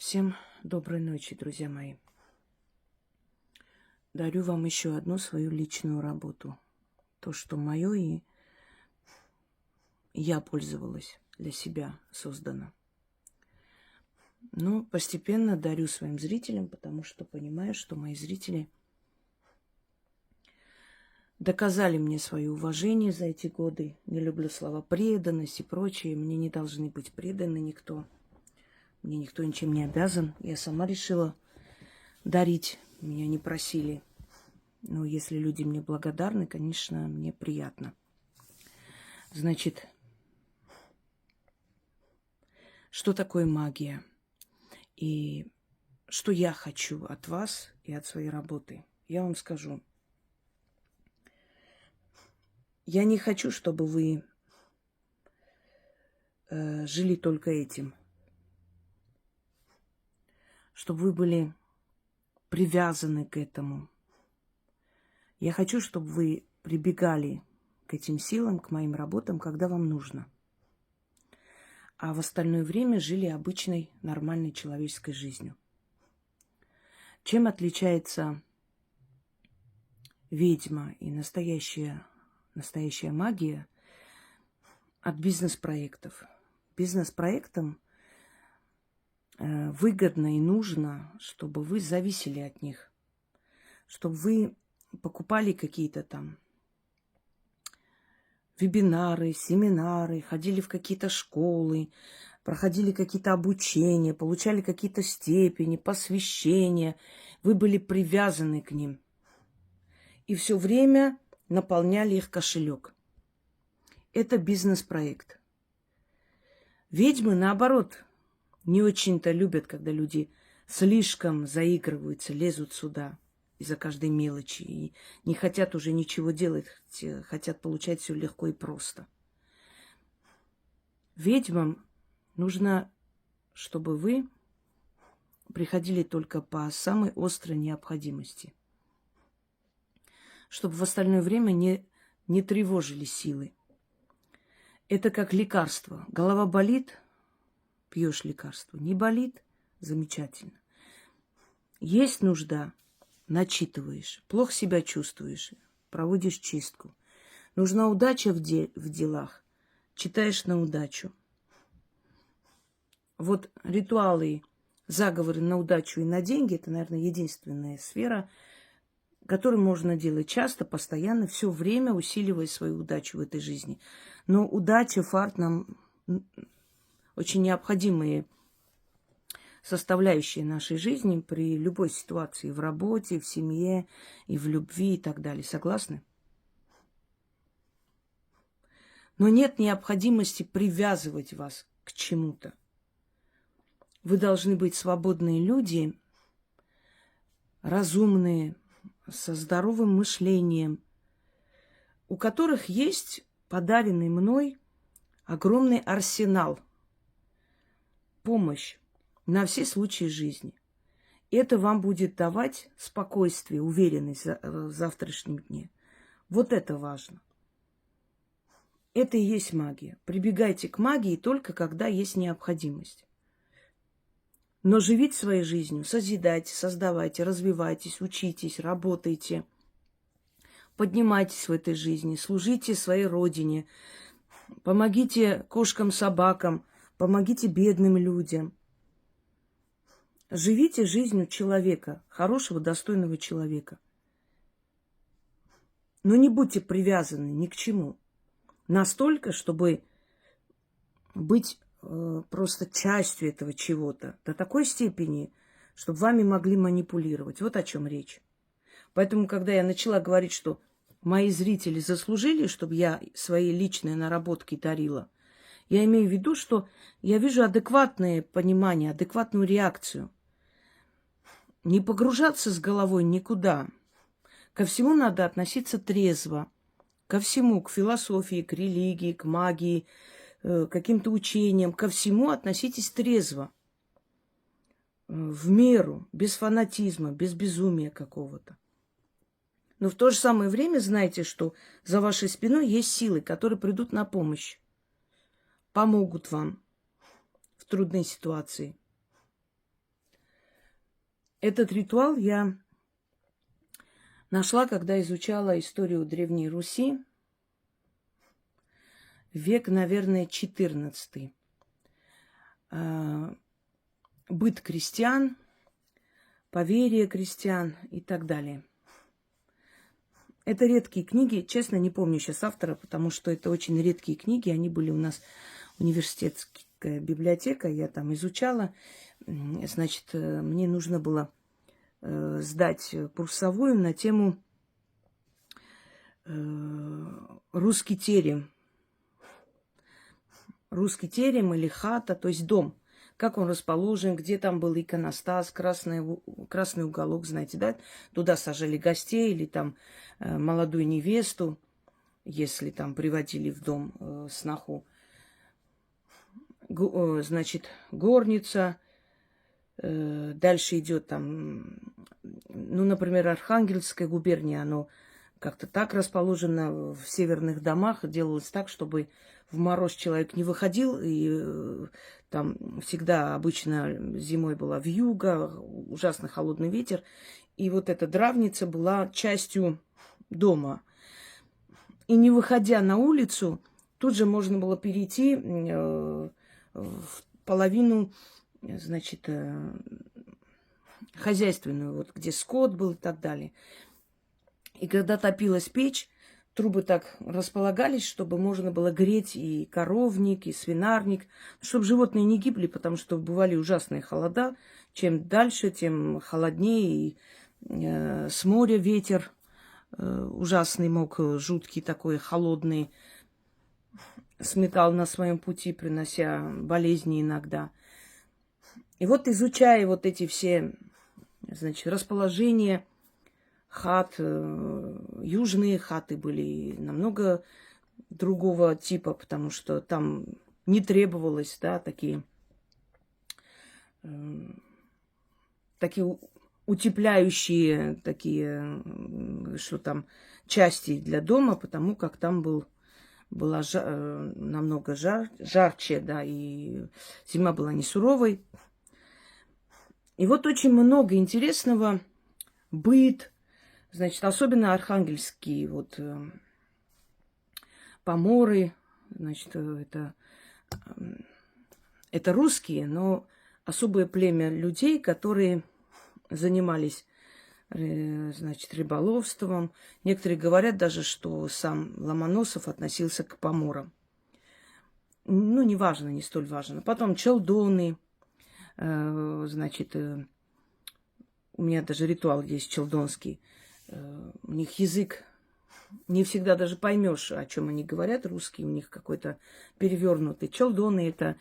Всем доброй ночи, друзья мои. Дарю вам еще одну свою личную работу. То, что мое, и я пользовалась, для себя создано. Но постепенно дарю своим зрителям, потому что понимаю, что мои зрители доказали мне свое уважение за эти годы. Не люблю слова преданность и прочее. Мне не должны быть преданы никто. Мне никто ничем не обязан. Я сама решила дарить. Меня не просили. Но если люди мне благодарны, конечно, мне приятно. Значит, что такое магия? И что я хочу от вас и от своей работы? Я вам скажу. Я не хочу, чтобы вы жили только этим. Чтобы вы были привязаны к этому. Я хочу, чтобы вы прибегали к этим силам, к моим работам, когда вам нужно. А в остальное время жили обычной, нормальной человеческой жизнью. Чем отличается ведьма и настоящая магия от бизнес-проектов? Бизнес-проектам выгодно и нужно, чтобы вы зависели от них, чтобы вы покупали какие-то там вебинары, семинары, ходили в какие-то школы, проходили какие-то обучения, получали какие-то степени, посвящения. Вы были привязаны к ним. И все время наполняли их кошелек. Это бизнес-проект. Ведьмы, наоборот, не очень-то любят, когда люди слишком заигрываются, лезут сюда из-за каждой мелочи. И не хотят уже ничего делать, хотят получать все легко и просто. Ведьмам нужно, чтобы вы приходили только по самой острой необходимости. Чтобы в остальное время не тревожили силы. Это как лекарство. Голова болит, пьешь лекарство. Не болит, замечательно. Есть нужда, начитываешь. Плохо себя чувствуешь, проводишь чистку. Нужна удача в делах, читаешь на удачу. Вот ритуалы, заговоры на удачу и на деньги – это, наверное, единственная сфера, которую можно делать часто, постоянно, все время усиливая свою удачу в этой жизни. Но удача, фарт нам очень необходимые составляющие нашей жизни при любой ситуации, в работе, в семье, и в любви и так далее. Согласны? Но нет необходимости привязывать вас к чему-то. Вы должны быть свободные люди, разумные, со здоровым мышлением, у которых есть подаренный мной огромный арсенал, помощь на все случаи жизни. Это вам будет давать спокойствие, уверенность в завтрашнем дне. Вот это важно. Это и есть магия. Прибегайте к магии только когда есть необходимость. Но живите своей жизнью, созидайте, создавайте, развивайтесь, учитесь, работайте. Поднимайтесь в этой жизни, служите своей родине, помогите кошкам, собакам, помогите бедным людям. Живите жизнью человека, хорошего, достойного человека. Но не будьте привязаны ни к чему. Настолько, чтобы быть просто частью этого чего-то. До такой степени, чтобы вами могли манипулировать. Вот о чем речь. Поэтому, когда я начала говорить, что мои зрители заслужили, чтобы я свои личные наработки дарила, я имею в виду, что я вижу адекватное понимание, адекватную реакцию. Не погружаться с головой никуда. Ко всему надо относиться трезво. Ко всему, к философии, к религии, к магии, к каким-то учениям. Ко всему относитесь трезво. В меру, без фанатизма, без безумия какого-то. Но в то же самое время знайте, что за вашей спиной есть силы, которые придут на помощь. Помогут вам в трудной ситуации. Этот ритуал я нашла, когда изучала историю Древней Руси. Век, наверное, XIV. Быт крестьян, поверья крестьян и так далее. Это редкие книги, честно, не помню сейчас автора, потому что это очень редкие книги. Они были у нас университетская библиотека, я там изучала. Значит, мне нужно было сдать курсовую на тему русский терем. Русский терем или хата, то есть дом. Как он расположен, где там был иконостас, красный уголок, знаете, да? Туда сажали гостей или там молодую невесту, если там приводили в дом сноху. Значит, горница. Дальше идет там, ну, например, Архангельская губерния, оно как-то так расположено в северных домах, делалось так, чтобы в мороз человек не выходил, и там всегда обычно зимой была вьюга, ужасно холодный ветер, и вот эта дравница была частью дома. И не выходя на улицу, тут же можно было перейти в половину, значит, хозяйственную, вот где скот был и так далее. И когда топилась печь, трубы так располагались, чтобы можно было греть и коровник, и свинарник, чтобы животные не гибли, потому что бывали ужасные холода. Чем дальше, тем холоднее. И с моря ветер ужасный мог, жуткий такой, холодный, сметал на своем пути, принося болезни иногда. И вот, изучая вот эти все, значит, расположения хат, южные хаты были намного другого типа, потому что там не требовалось, да, такие утепляющие, такие, что там, части для дома, потому как там была намного жарче, да, и зима была не суровой. И вот очень много интересного, быт, значит, особенно архангельские вот поморы, значит, это русские, но особое племя людей, которые занимались, значит, рыболовством. Некоторые говорят даже, что сам Ломоносов относился к поморам. Ну, не важно, не столь важно. Потом челдоны, значит, у меня даже ритуал есть челдонский. У них язык, не всегда даже поймешь, о чем они говорят, русские, у них какой-то перевернутый. Челдоны — это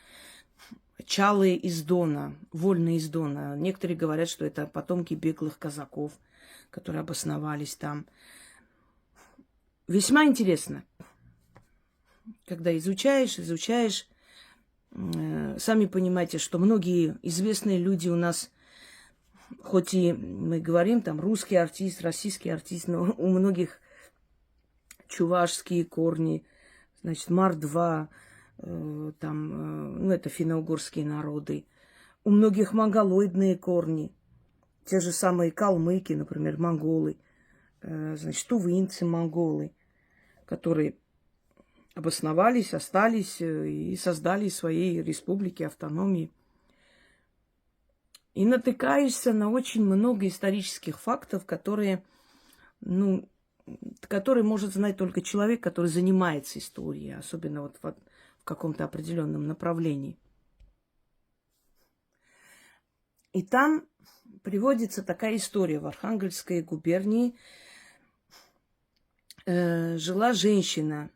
чалы из Дона, вольные из Дона. Некоторые говорят, что это потомки беглых казаков, которые обосновались там. Весьма интересно, когда изучаешь, сами понимаете, что многие известные люди у нас, хоть и мы говорим, там, русский артист, российский артист, но у многих чувашские корни, значит, мордва, там, ну, это финно-угорские народы. У многих монголоидные корни. Те же самые калмыки, например, монголы. Значит, тувинцы, монголы, которые обосновались, остались и создали свои республики, автономии. И натыкаешься на очень много исторических фактов, которые, ну, которые может знать только человек, который занимается историей, особенно вот в каком-то определенном направлении. И там приводится такая история. В Архангельской губернии жила женщина,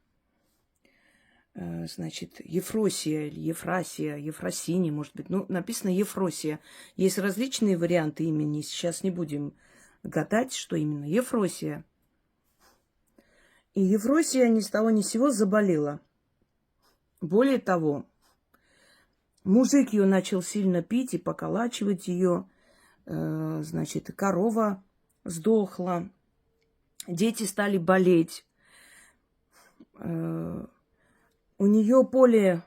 значит, Ефросия или Ефрасия, Ефросиния, может быть. Ну, написано Ефросия. Есть различные варианты имени. Сейчас не будем гадать, что именно. Ефросия. И Ефросия ни с того ни с сего заболела. Более того, мужик ее начал сильно пить и поколачивать ее. Значит, корова сдохла. Дети стали болеть. У нее поле,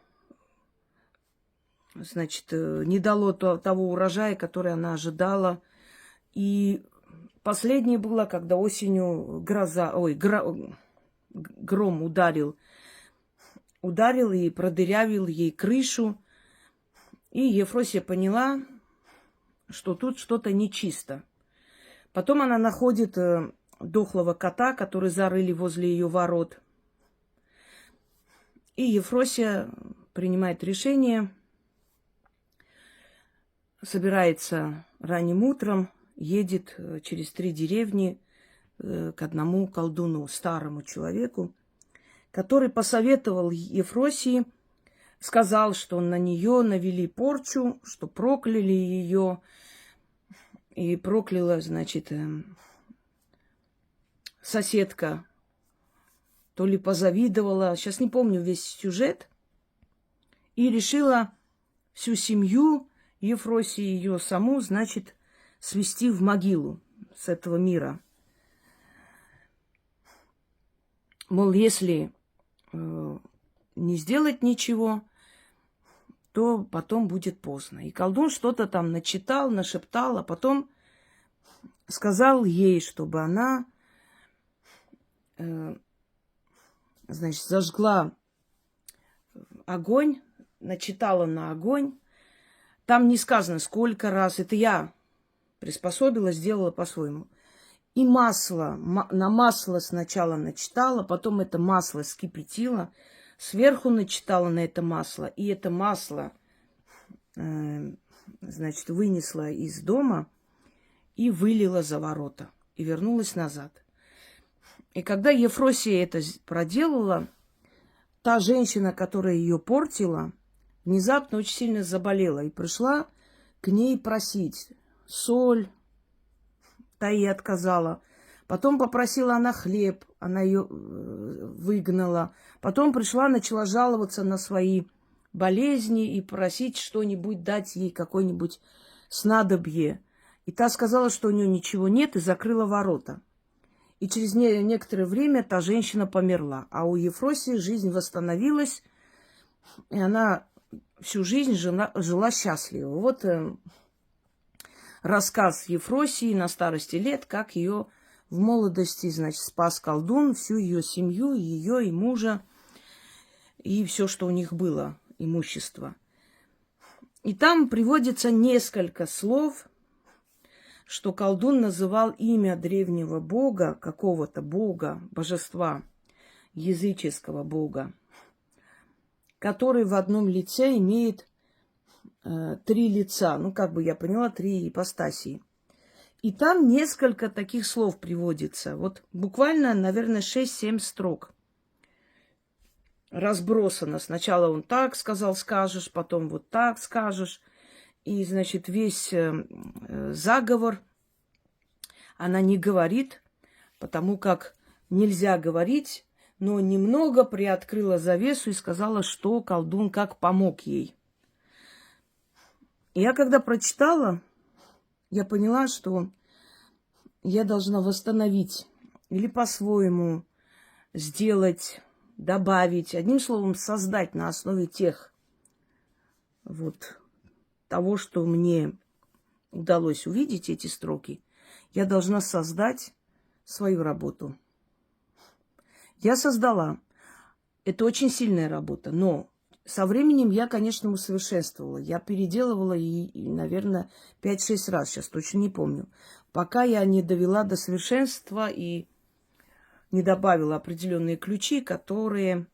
значит, не дало того урожая, который она ожидала. И последнее было, когда осенью гром ударил и продырявил ей крышу. И Ефросия поняла, что тут что-то нечисто. Потом она находит дохлого кота, который зарыли возле ее ворот. И Ефросия принимает решение, собирается ранним утром, едет через 3 деревни к одному колдуну, старому человеку, который посоветовал Ефросии, сказал, что на нее навели порчу, что прокляли ее. И прокляла, значит, соседка. То ли позавидовала, сейчас не помню весь сюжет. И решила всю семью Ефросии, ее саму, значит, свести в могилу с этого мира. Мол, если не сделать ничего, то потом будет поздно. И колдун что-то там начитал, нашептал, а потом сказал ей, чтобы она, значит, зажгла огонь, начитала на огонь. Там не сказано, сколько раз. Это я приспособила, сделала по-своему. И масло, на масло сначала начитала, потом это масло скипятила, сверху начитала на это масло, и это масло, значит, вынесла из дома и вылила за ворота, и вернулась назад. И когда Ефросия это проделала, та женщина, которая ее портила, внезапно очень сильно заболела и пришла к ней просить соль, та ей отказала. Потом попросила она хлеб, она ее выгнала. Потом пришла, начала жаловаться на свои болезни и просить что-нибудь, дать ей какое-нибудь снадобье. И та сказала, что у нее ничего нет, и закрыла ворота. И через некоторое время та женщина померла. А у Ефросии жизнь восстановилась, и она всю жизнь жила счастливо. Вот рассказ Ефросии на старости лет, как ее в молодости, значит, спас колдун, всю ее семью, ее и мужа, и все, что у них было, имущество. И там приводится несколько слов, что колдун называл имя древнего бога, какого-то бога, божества, языческого бога, который в одном лице имеет 3 лица. Ну, как бы я поняла, 3 ипостаси. И там несколько таких слов приводится. Вот буквально, наверное, 6-7 строк. Разбросано. Сначала он так сказал, скажешь, потом вот так скажешь. И, значит, весь заговор она не говорит, потому как нельзя говорить, но немного приоткрыла завесу и сказала, что колдун как помог ей. И я когда прочитала, я поняла, что я должна восстановить или по-своему сделать, добавить, одним словом, создать на основе того, что мне удалось увидеть, эти строки. Я должна создать свою работу. Я создала. Это очень сильная работа, но со временем я, конечно, усовершенствовала. Я переделывала наверное, 5-6 раз, сейчас точно не помню. Пока я не довела до совершенства и не добавила определенные ключи, которые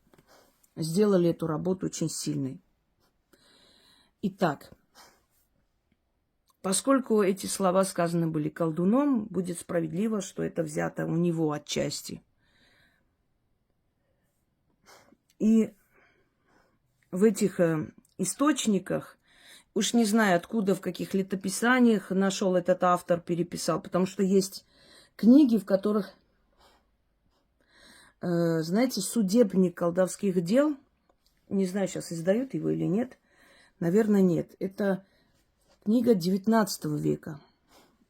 сделали эту работу очень сильной. Итак, поскольку эти слова сказаны были колдуном, будет справедливо, что это взято у него отчасти. И в этих источниках, уж не знаю, откуда, в каких летописаниях нашел этот автор, переписал, потому что есть книги, в которых, знаете, судебник колдовских дел, не знаю, сейчас издают его или нет, наверное, нет. Это книга 19 века.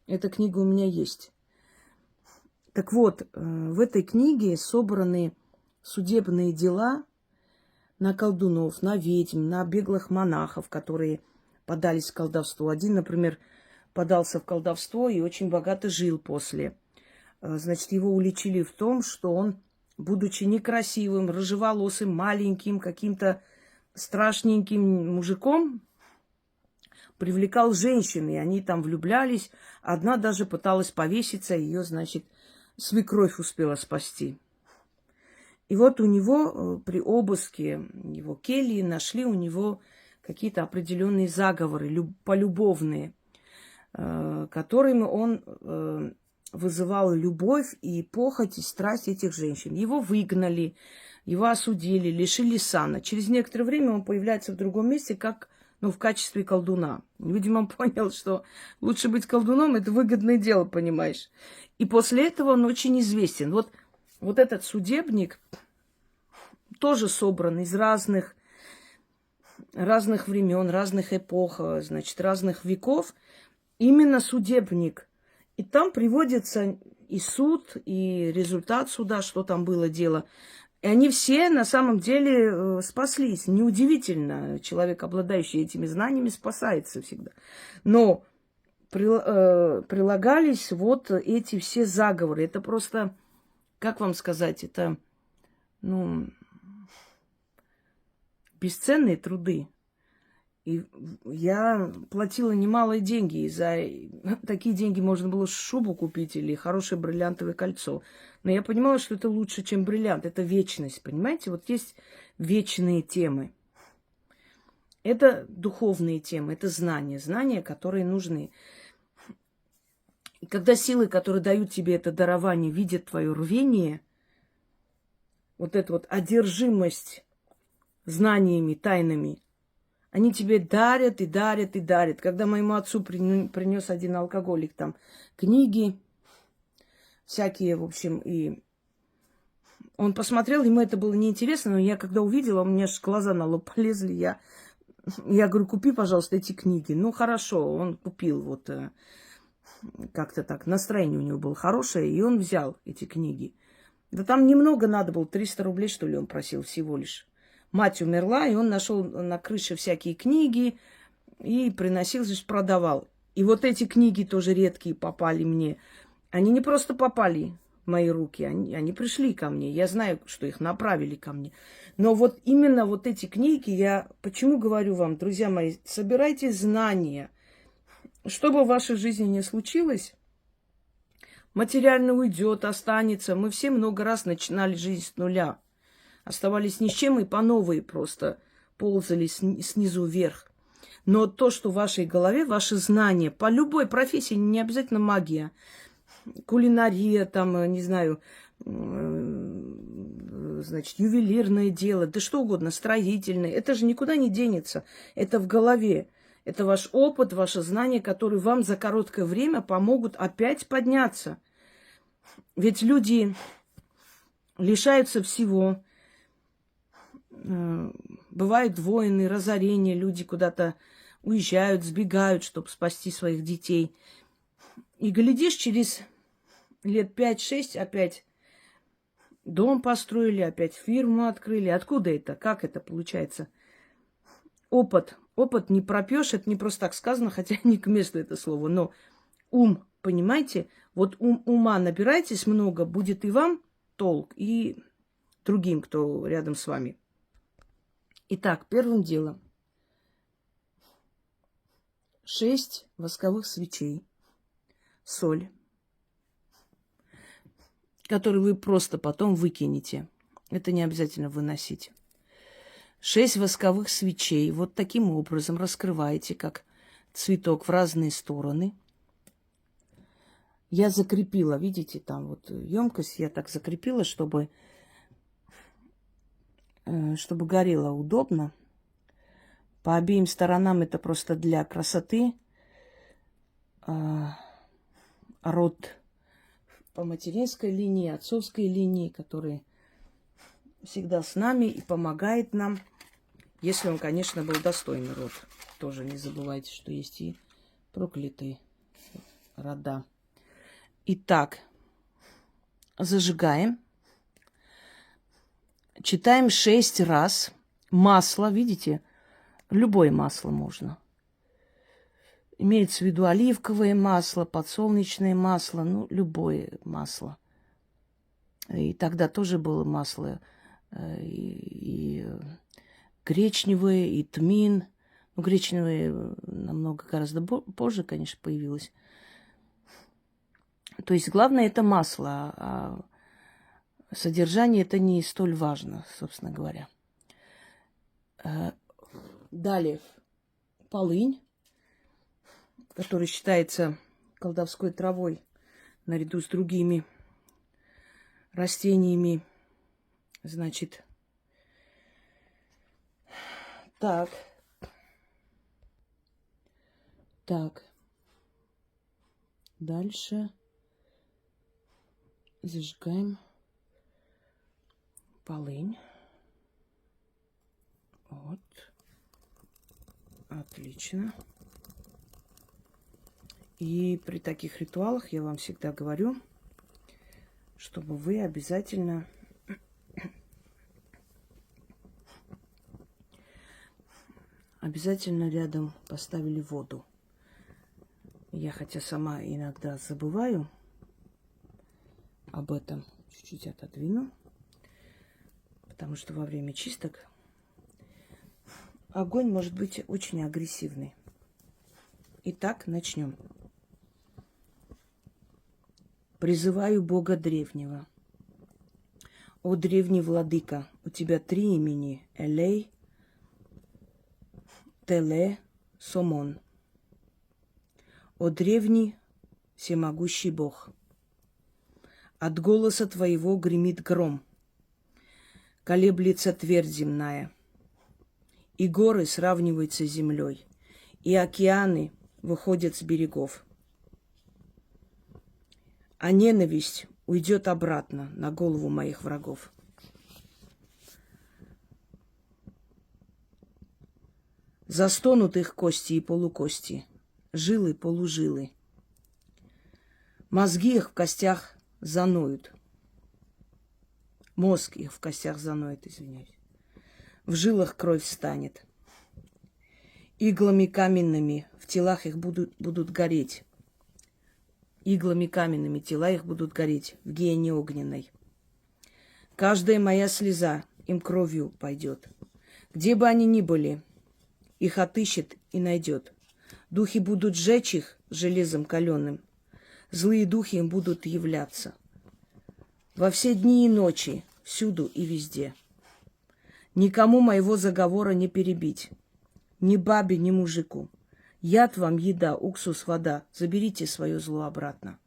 Эта книга у меня есть. Так вот, в этой книге собраны судебные дела на колдунов, на ведьм, на беглых монахов, которые подались к колдовству. Один, например, подался в колдовство и очень богато жил после. Значит, его уличили в том, что он, будучи некрасивым, рыжеволосым, маленьким, каким-то страшненьким мужиком, привлекал женщин, и они там влюблялись. Одна даже пыталась повеситься, ее, значит, свекровь успела спасти. И вот у него при обыске его кельи нашли у него какие-то определенные заговоры полюбовные, которыми он вызывал любовь и похоть, и страсть этих женщин. Его выгнали, его осудили, лишили сана. Через некоторое время он появляется в другом месте, как, в качестве колдуна. Видимо, он понял, что лучше быть колдуном – это выгодное дело, понимаешь. И после этого он очень известен. Вот этот судебник тоже собран из разных времен, разных эпох, значит, разных веков. Именно судебник. И там приводится и суд, и результат суда, что там было дело. И они все на самом деле спаслись. Неудивительно, человек, обладающий этими знаниями, спасается всегда. Но прилагались вот эти все заговоры. Это просто, как вам сказать, это, бесценные труды. И я платила немалые деньги. И за такие деньги можно было шубу купить или хорошее бриллиантовое кольцо. Но я понимала, что это лучше, чем бриллиант. Это вечность, понимаете? Вот есть вечные темы. Это духовные темы, это знания, которые нужны. И когда силы, которые дают тебе это дарование, видят твое рвение, вот эту вот одержимость знаниями, тайнами, они тебе дарят и дарят и дарят. Когда моему отцу принес один алкоголик там книги всякие, в общем, и он посмотрел, ему это было неинтересно, но я когда увидела, у меня аж глаза на лоб полезли, я говорю, купи, пожалуйста, эти книги. Ну, хорошо, он купил, как-то так, настроение у него было хорошее, и он взял эти книги. Да там немного надо было, 300 рублей, что ли, он просил всего лишь. Мать умерла, и он нашел на крыше всякие книги и приносил, значит, продавал. И вот эти книги тоже редкие попали мне. Они не просто попали в мои руки, они пришли ко мне. Я знаю, что их направили ко мне. Но вот именно вот эти книги, я почему говорю вам, друзья мои, собирайте знания. Что бы в вашей жизни ни случилось, материально уйдет, останется. Мы все много раз начинали жизнь с нуля. Оставались ни с чем и по новой просто ползали снизу вверх. Но то, что в вашей голове, ваши знания по любой профессии, не обязательно магия, кулинария, там, не знаю, значит, ювелирное дело, да что угодно, строительное, это же никуда не денется. Это в голове. Это ваш опыт, ваши знания, которые вам за короткое время помогут опять подняться. Ведь люди лишаются всего. Бывают войны, разорения, люди куда-то уезжают, сбегают, чтобы спасти своих детей. И глядишь, через лет 5-6 опять дом построили, опять фирму открыли. Откуда это? Как это получается? Опыт. Опыт не пропьешь, это не просто так сказано, хотя не к месту это слово. Но ум, понимаете? Вот ума набирайтесь много, будет и вам толк, и другим, кто рядом с вами. Итак, первым делом 6 восковых свечей, соль, которую вы просто потом выкинете. Это не обязательно выносить. 6 восковых свечей вот таким образом раскрываете, как цветок, в разные стороны. Я закрепила, видите, там вот емкость я так закрепила, чтобы горело удобно. По обеим сторонам это просто для красоты. Род по материнской линии, отцовской линии, который всегда с нами и помогает нам, если он, конечно, был достойный род. Тоже не забывайте, что есть и проклятые рода. Итак, зажигаем. Читаем 6 раз. Масло, видите? Любое масло можно. Имеется в виду оливковое масло, подсолнечное масло, ну, любое масло. И тогда тоже было масло и гречневое, и тмин. Ну, гречневое намного гораздо позже, конечно, появилось. То есть главное это масло, а содержание это не столь важно, собственно говоря. Далее полынь, которая считается колдовской травой наряду с другими растениями. Значит, так. Дальше зажигаем полынь. Вот. Отлично. И при таких ритуалах я вам всегда говорю, чтобы вы обязательно рядом поставили воду. Я хотя сама иногда забываю об этом, чуть-чуть отодвину, потому что во время чисток огонь может быть очень агрессивный. Итак, начнем. Призываю Бога древнего. О древний владыка, у тебя 3 имени: Элей, Теле, Сомон. О древний всемогущий Бог, от голоса твоего гремит гром, колеблется твердь земная, и горы сравниваются с землей, и океаны выходят с берегов. А ненависть уйдет обратно на голову моих врагов. Застонут их кости и полукости, жилы, полужилы. Мозги их в костях заноют. Мозг их в костях заноет, извиняюсь. В жилах кровь встанет. Иглами каменными в телах их будут гореть. Иглами каменными тела их будут гореть в гиене огненной. Каждая моя слеза им кровью пойдет. Где бы они ни были, их отыщет и найдет. Духи будут сжечь их железом каленым. Злые духи им будут являться. Во все дни и ночи, всюду и везде. Никому моего заговора не перебить. Ни бабе, ни мужику. Яд вам, еда, уксус, вода. Заберите свое зло обратно.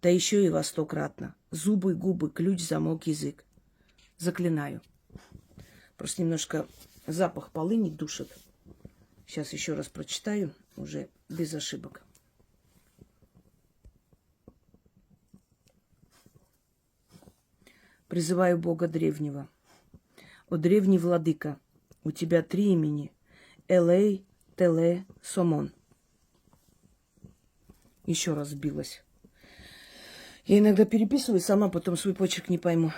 Да еще и во 100-кратно. Зубы, губы, ключ, замок, язык. Заклинаю. Просто немножко запах полыни душит. Сейчас еще раз прочитаю, уже без ошибок. Призываю Бога древнего. О древний владыка, у тебя 3 имени: Элей, Теле, Сомон. Еще раз сбилась. Я иногда переписываю, сама потом свой почерк не пойму.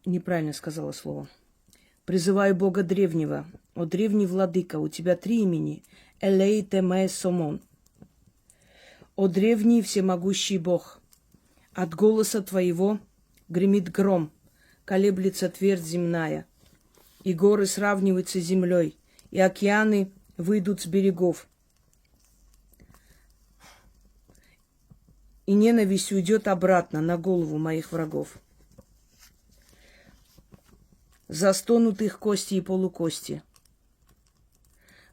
Неправильно сказала слово. Призываю Бога древнего. О древний владыка, у тебя 3 имени: Элей, Теме, Сомон. О древний всемогущий Бог, от голоса твоего гремит гром, колеблется твердь земная, и горы сравниваются с землей, и океаны выйдут с берегов. И ненависть уйдет обратно на голову моих врагов. Застонут их кости и полукости,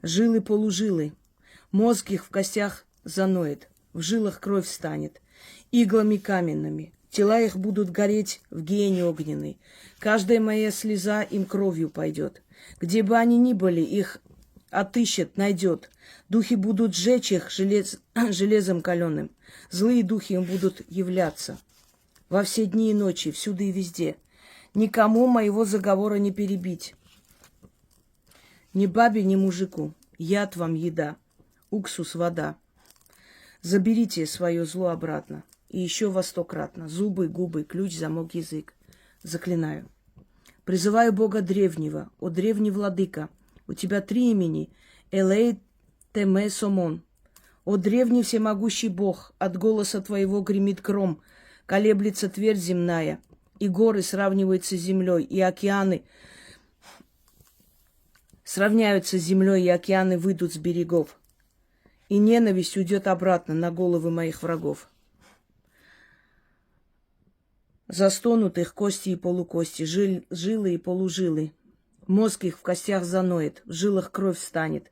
жилы, полужилы, мозг их в костях заноет, в жилах кровь станет, иглами каменными, тела их будут гореть в гиене огненной. Каждая моя слеза им кровью пойдет. Где бы они ни были, их отыщет, найдет. Духи будут сжечь их железом каленым. Злые духи им будут являться. Во все дни и ночи, всюду и везде. Никому моего заговора не перебить. Ни бабе, ни мужику. Яд вам, еда. Уксус, вода. Заберите свое зло обратно. И еще во 100-кратно. Зубы, губы, ключ, замок, язык. Заклинаю. Призываю Бога древнего. О древний владыка, у тебя 3 имени: Элей, Теме, Сомон. О древний всемогущий Бог, от голоса Твоего гремит гром, колеблется твердь земная, и горы сравниваются с землей, и океаны сравняются с землей, и океаны выйдут с берегов. И ненависть уйдет обратно на головы моих врагов. Застонут их кости и полукости, жилы и полужилы. Мозг их в костях заноет, в жилах кровь встанет,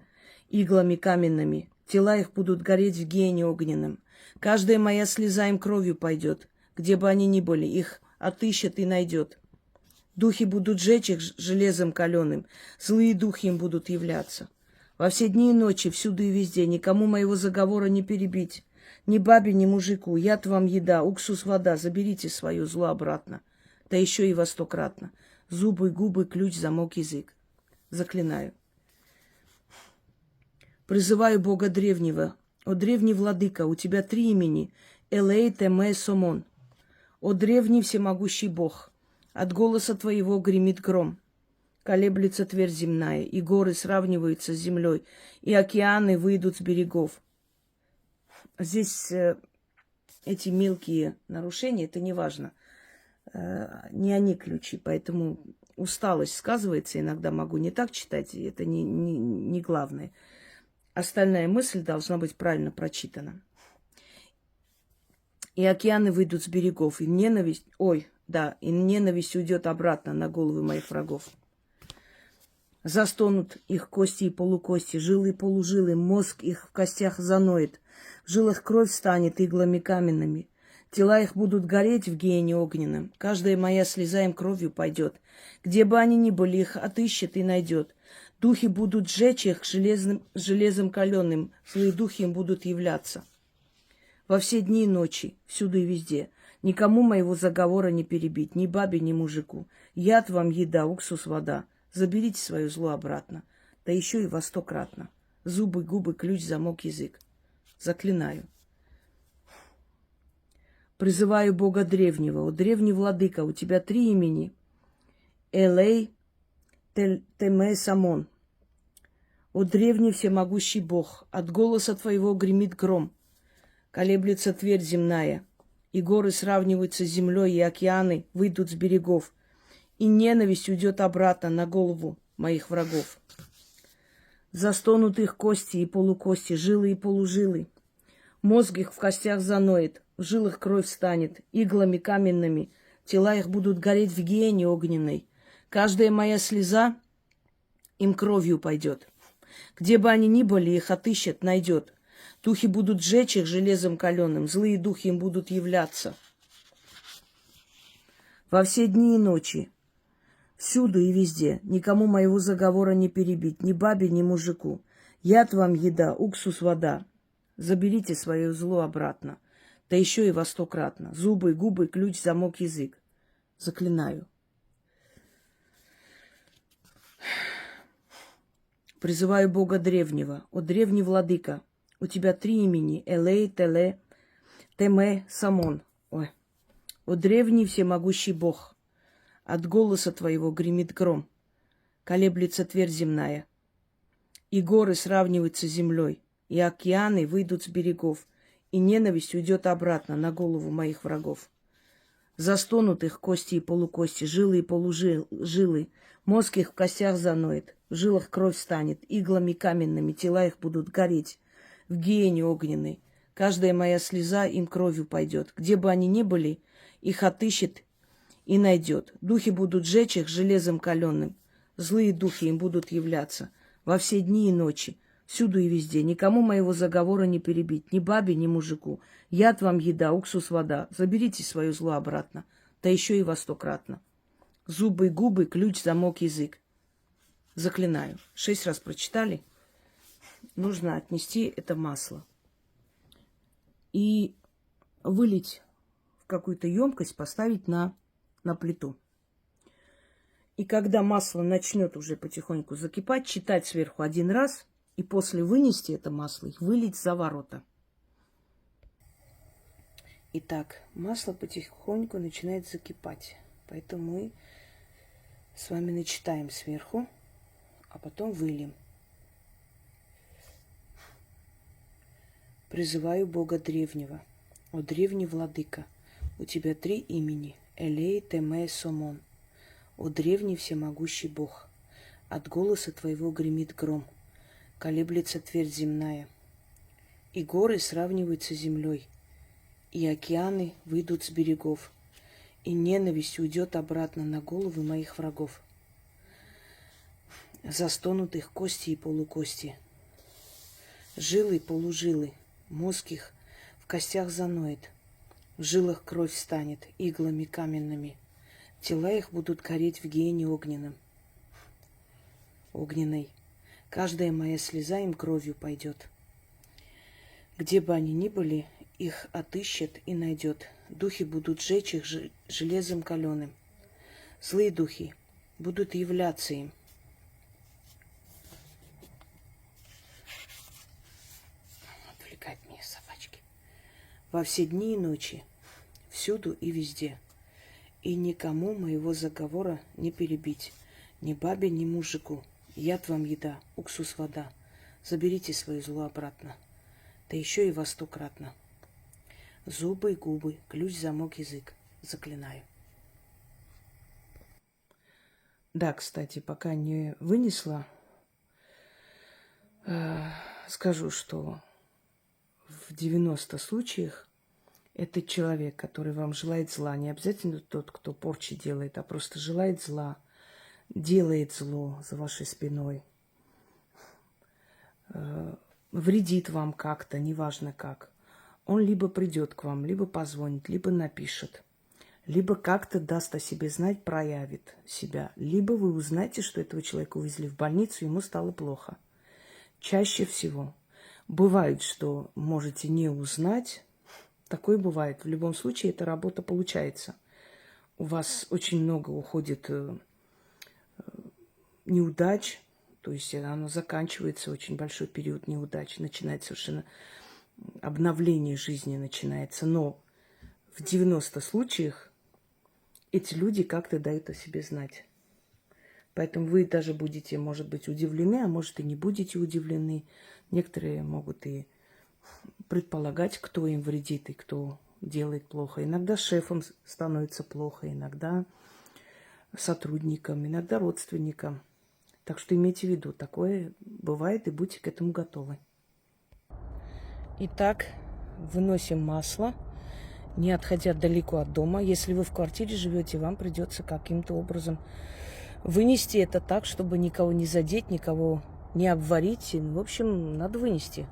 иглами каменными. Тела их будут гореть в гиене огненном. Каждая моя слеза им кровью пойдет. Где бы они ни были, их отыщет и найдет. Духи будут жечь их железом каленым, злые духи им будут являться. Во все дни и ночи, всюду и везде, никому моего заговора не перебить. Ни бабе, ни мужику, яд вам еда, уксус вода, заберите свое зло обратно. Да еще и во 100-кратно. Зубы, губы, ключ, замок, язык. Заклинаю. Призываю Бога древнего. О древний владыка, у тебя 3 имени. Элей, Теме, Сомон. О древний всемогущий Бог, от голоса твоего гремит гром. Колеблется твердь земная, и горы сравниваются с землей, и океаны выйдут с берегов. Здесь эти мелкие нарушения, это не важно. Не они ключи, поэтому усталость сказывается. Иногда могу не так читать, и это не главное. Остальная мысль должна быть правильно прочитана. И океаны выйдут с берегов, и ненависть, и ненависть уйдет обратно на головы моих врагов. Застонут их кости и полукости, жилы и полужилы, мозг их в костях заноет, в жилах кровь станет иглами каменными. Тела их будут гореть в гиене огненном, каждая моя слеза им кровью пойдет. Где бы они ни были, их отыщет и найдет. Духи будут сжечь их железом каленым, злые духи им будут являться. Во все дни и ночи, всюду и везде. Никому моего заговора не перебить, ни бабе, ни мужику. Яд вам еда, уксус вода. Заберите свое зло обратно, да еще и во 100-кратно. Зубы, губы, ключ, замок, язык. Заклинаю. Призываю Бога древнего. О древний владыка, у тебя 3 имени. Элей, Теме, Сомон. О древний всемогущий Бог, от голоса твоего гремит гром. Колеблется твердь земная, и горы сравниваются с землей, и океаны выйдут с берегов, и ненависть уйдет обратно на голову моих врагов. Застонут их кости и полукости, жилы и полужилы. Мозг их в костях заноет, в жилах кровь станет, иглами каменными. Тела их будут гореть в гиене огненной. Каждая моя слеза им кровью пойдет. Где бы они ни были, их отыщет, найдет. Духи будут сжечь их железом каленым, злые духи им будут являться. Во все дни и ночи, всюду и везде, никому моего заговора не перебить, ни бабе, ни мужику. Яд вам еда, уксус вода. Заберите свое зло обратно, да еще и во 100-кратно. Зубы, губы, ключ, замок, язык. Заклинаю. Призываю Бога древнего. О древний владыка, у тебя 3 имени. Элей, Теме, Сомон. О древний всемогущий Бог, от голоса твоего гремит гром. Колеблется твердь земная, и горы сравниваются с землей, и океаны выйдут с берегов, и ненависть уйдет обратно на голову моих врагов. Застонут их кости и полукости, жилы и полужилы, мозг их в костях заноет, в жилах кровь станет, иглами каменными тела их будут гореть в гиене огненной. Каждая моя слеза им кровью пойдет. Где бы они ни были, их отыщет и найдет. Духи будут сжечь их железом каленым. Злые духи им будут являться во все дни и ночи, всюду и везде. Никому моего заговора не перебить, ни бабе, ни мужику. Яд вам еда, уксус вода. Заберите свое зло обратно, да еще и во 100-кратно. Зубы, губы, ключ, замок, язык. Заклинаю. 6 раз прочитали. Нужно отнести это масло и вылить в какую-то емкость, поставить на плиту. И когда масло начнет уже потихоньку закипать, читать сверху 1 раз, и после вынести это масло и вылить за ворота. Итак, масло потихоньку начинает закипать. Поэтому мы с вами начитаем сверху, а потом выльем. призываю Бога древнего. О древний владыка, у тебя 3 имени – Элей, Теме, Сомон. О древний всемогущий Бог, от голоса твоего гремит гром, колеблется твердь земная. И горы сравниваются с землей, и океаны выйдут с берегов, и ненависть уйдет обратно на головы моих врагов. Застонут их кости и полукости, жилы и полужилы, мозг их в костях заноет, в жилах кровь станет иглами каменными, тела их будут гореть в гиене огненной. Каждая моя слеза им кровью пойдет. Где бы они ни были, их отыщет и найдет. Духи будут жечь их железом каленым. Злые духи будут являться им. Отвлекает меня собачки. Во все дни и ночи, всюду и везде. И никому моего заговора не перебить, ни бабе, ни мужику. Яд вам еда, уксус вода. Заберите свое зло обратно, да еще и во 100-кратно. Зубы и губы, ключ, замок, язык. Заклинаю. Да, кстати, пока не вынесла, скажу, что в 90 случаях этот человек, который вам желает зла, не обязательно тот, кто порчи делает, а просто желает зла, делает зло за вашей спиной, вредит вам как-то, неважно как, он либо придет к вам, либо позвонит, либо напишет, либо как-то даст о себе знать, проявит себя, либо вы узнаете, что этого человека увезли в больницу, ему стало плохо. Чаще всего. Бывает, что можете не узнать, такое бывает. В любом случае, эта работа получается. У вас очень много уходит неудач, то есть оно заканчивается, очень большой период неудач, начинается совершенно обновление жизни начинается. Но в 90 случаях эти люди как-то дают о себе знать. Поэтому вы даже будете, может быть, удивлены, а может и не будете удивлены. Некоторые могут и предполагать, кто им вредит и кто делает плохо. Иногда шефом становится плохо, иногда сотрудникам, иногда родственникам. Так что имейте в виду, такое бывает, и будьте к этому готовы. Итак, выносим масло, не отходя далеко от дома. Если вы в квартире живете, вам придется каким-то образом вынести это так, чтобы никого не задеть, никого не обварить. В общем, надо вынести.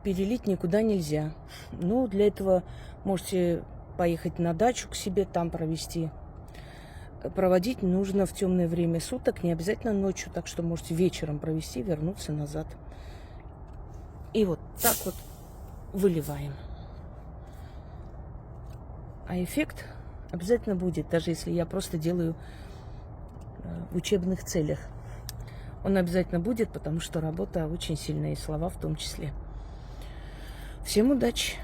Перелить никуда нельзя. Ну, для этого можете поехать на дачу к себе, там провести. Проводить нужно в темное время суток, не обязательно ночью, так что можете вечером провести, вернуться назад. И вот так вот выливаем. А эффект обязательно будет, даже если я просто делаю в учебных целях. Он обязательно будет, потому что работа очень сильная, и слова в том числе. Всем удачи!